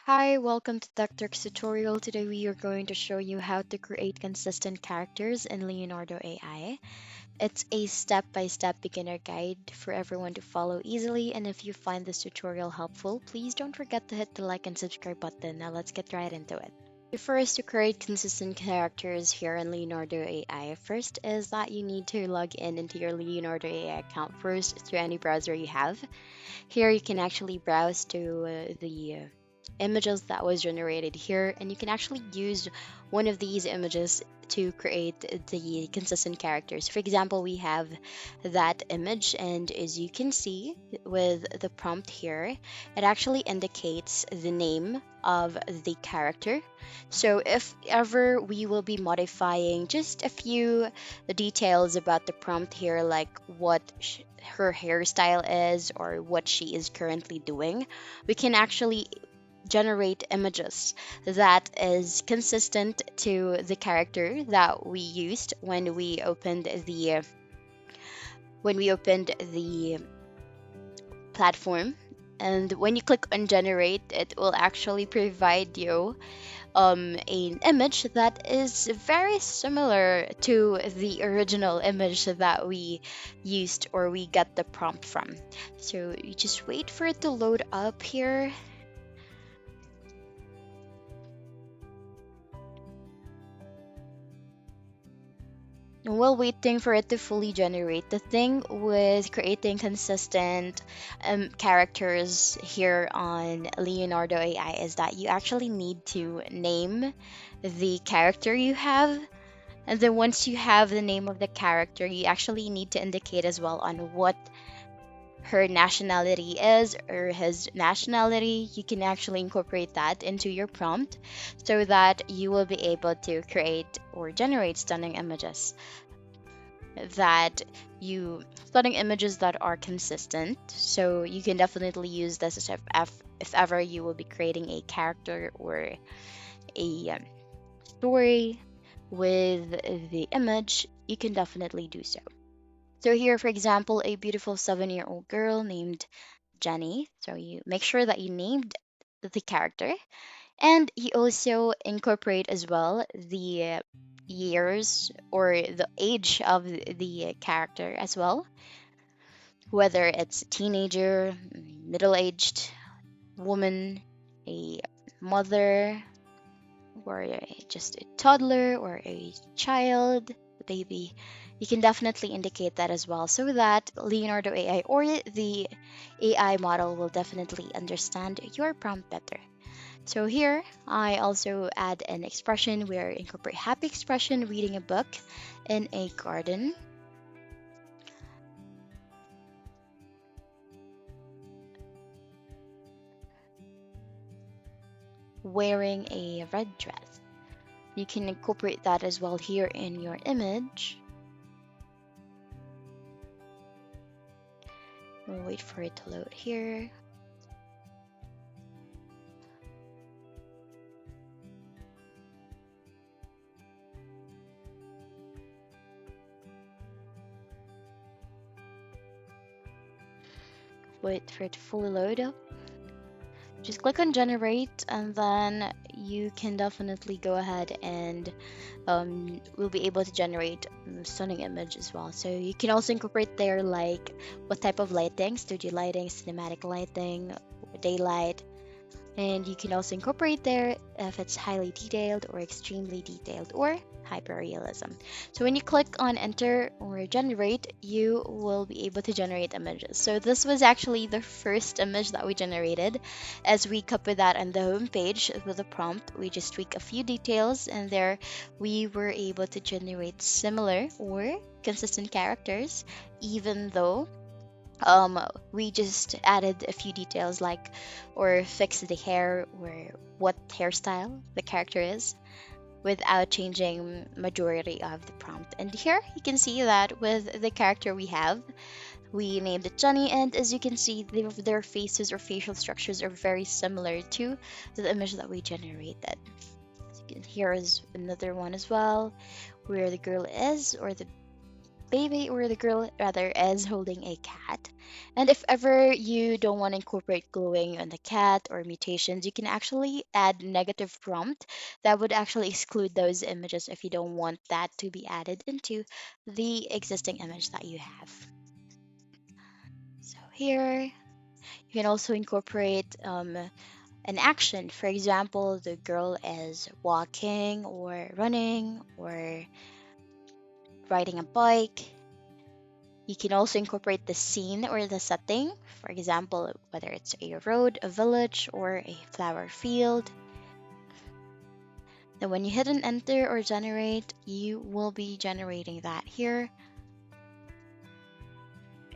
Hi, welcome to TechTurks tutorial. Today we are going to show you how to create consistent characters in Leonardo AI. It's a step-by-step beginner guide for everyone to follow easily, and if you find this tutorial helpful, please don't forget to hit the like and subscribe button. Now let's get right into it. First, to create consistent characters here in Leonardo AI, first is that you need to log in into your Leonardo AI account first through any browser you have. Here you can actually browse to the images that was generated here, and you can actually use one of these images to create the consistent characters. For example, we have that image, and as you can see with the prompt here, it actually indicates the name of the character. So if ever we will be modifying just a few details about the prompt here, like what her hairstyle is or what she is currently doing, we can actually generate images that is consistent to the character that we used when we opened the platform. And when you click on generate, it will actually provide you an image that is very similar to the original image that we used or we got the prompt from. So you just wait for it to load up here. While waiting for it to fully generate, the thing with creating consistent characters here on Leonardo AI is that you actually need to name the character you have. And then once you have the name of the character, you actually need to indicate as well on what her nationality is or his nationality. You can actually incorporate that into your prompt so that you will be able to create or generate that stunning images that are consistent. So you can definitely use this if ever you will be creating a character or a story with the image, you can definitely do so. So here, for example, a beautiful 7-year-old girl named Jenny. So you make sure that you named the character, and you also incorporate as well the years or the age of the character as well, whether it's a teenager, middle aged woman, a mother, or just a toddler or a child, a baby. You can definitely indicate that as well so that Leonardo AI or the AI model will definitely understand your prompt better. So here, I also add an expression where incorporate happy expression reading a book in a garden, wearing a red dress. You can incorporate that as well here in your image. We'll wait for it to load here. Wait for it to fully load up. Just click on generate, and then you can definitely go ahead and we'll be able to generate a stunning image as well. So you can also incorporate there like what type of lighting, studio lighting, cinematic lighting, daylight, and you can also incorporate there if it's highly detailed or extremely detailed or hyperrealism. So when you click on enter or generate, you will be able to generate images. So this was actually the first image that we generated. As we copy that on the home page with a prompt, we just tweak a few details, and there we were able to generate similar or consistent characters, even though we just added a few details like or fixed the hair or what hairstyle the character is without changing majority of the prompt. And here you can see that with the character we named it Johnny, and as you can see, their faces or facial structures are very similar to the image that we generated. Here is another one as well, where the girl is or the baby, or the girl rather, is holding a cat. And if ever you don't want to incorporate glowing on the cat or mutations, you can actually add negative prompt that would actually exclude those images if you don't want that to be added into the existing image that you have. So here, you can also incorporate an action. For example, the girl is walking or running or riding a bike. You can also incorporate the scene or the setting, for example, whether it's a road, a village, or a flower field. Then when you hit an enter or generate, you will be generating that here.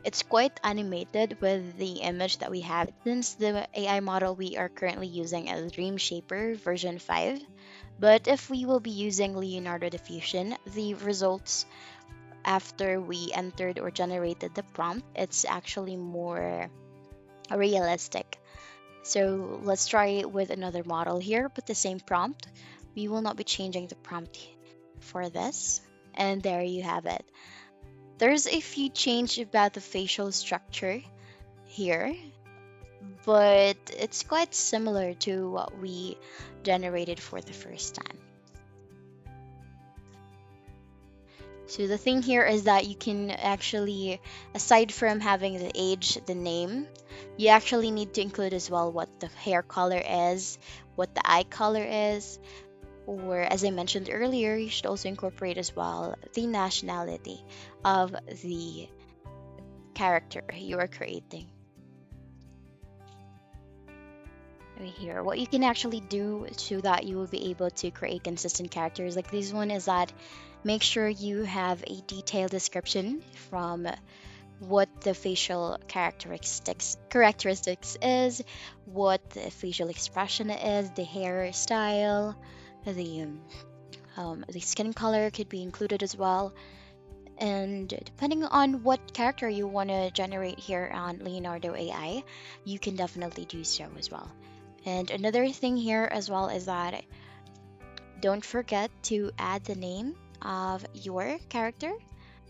It's quite animated with the image that we have. Since the AI model we are currently using is Dream Shaper version 5, but if we will be using Leonardo Diffusion, the results after we entered or generated the prompt, it's actually more realistic. So let's try with another model here, but the same prompt. We will not be changing the prompt for this. And there you have it. There's a few change about the facial structure here, but it's quite similar to what we generated for the first time. So the thing here is that you can actually, aside from having the age, the name, you actually need to include as well what the hair color is, what the eye color is, or as I mentioned earlier, you should also incorporate as well the nationality of the character you are creating. Right here, what you can actually do so that you will be able to create consistent characters like this one is that make sure you have a detailed description from what the facial characteristics is, what the facial expression is, the hairstyle, the skin color could be included as well. And depending on what character you want to generate here on Leonardo AI, you can definitely do so as well. And another thing here as well is that don't forget to add the name of your character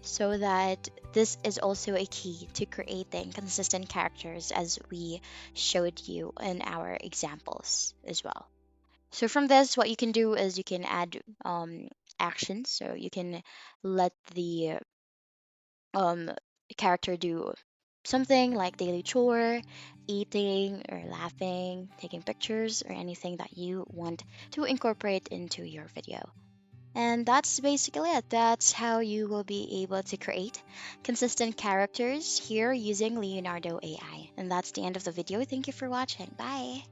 so that this is also a key to creating consistent characters as we showed you in our examples as well. So from this, what you can do is you can add actions. So you can let the um, character do something like daily chore, eating or laughing, taking pictures, or anything that you want to incorporate into your video. And that's basically it. That's how you will be able to create consistent characters here using Leonardo AI. And that's the end of the video. Thank you for watching. Bye.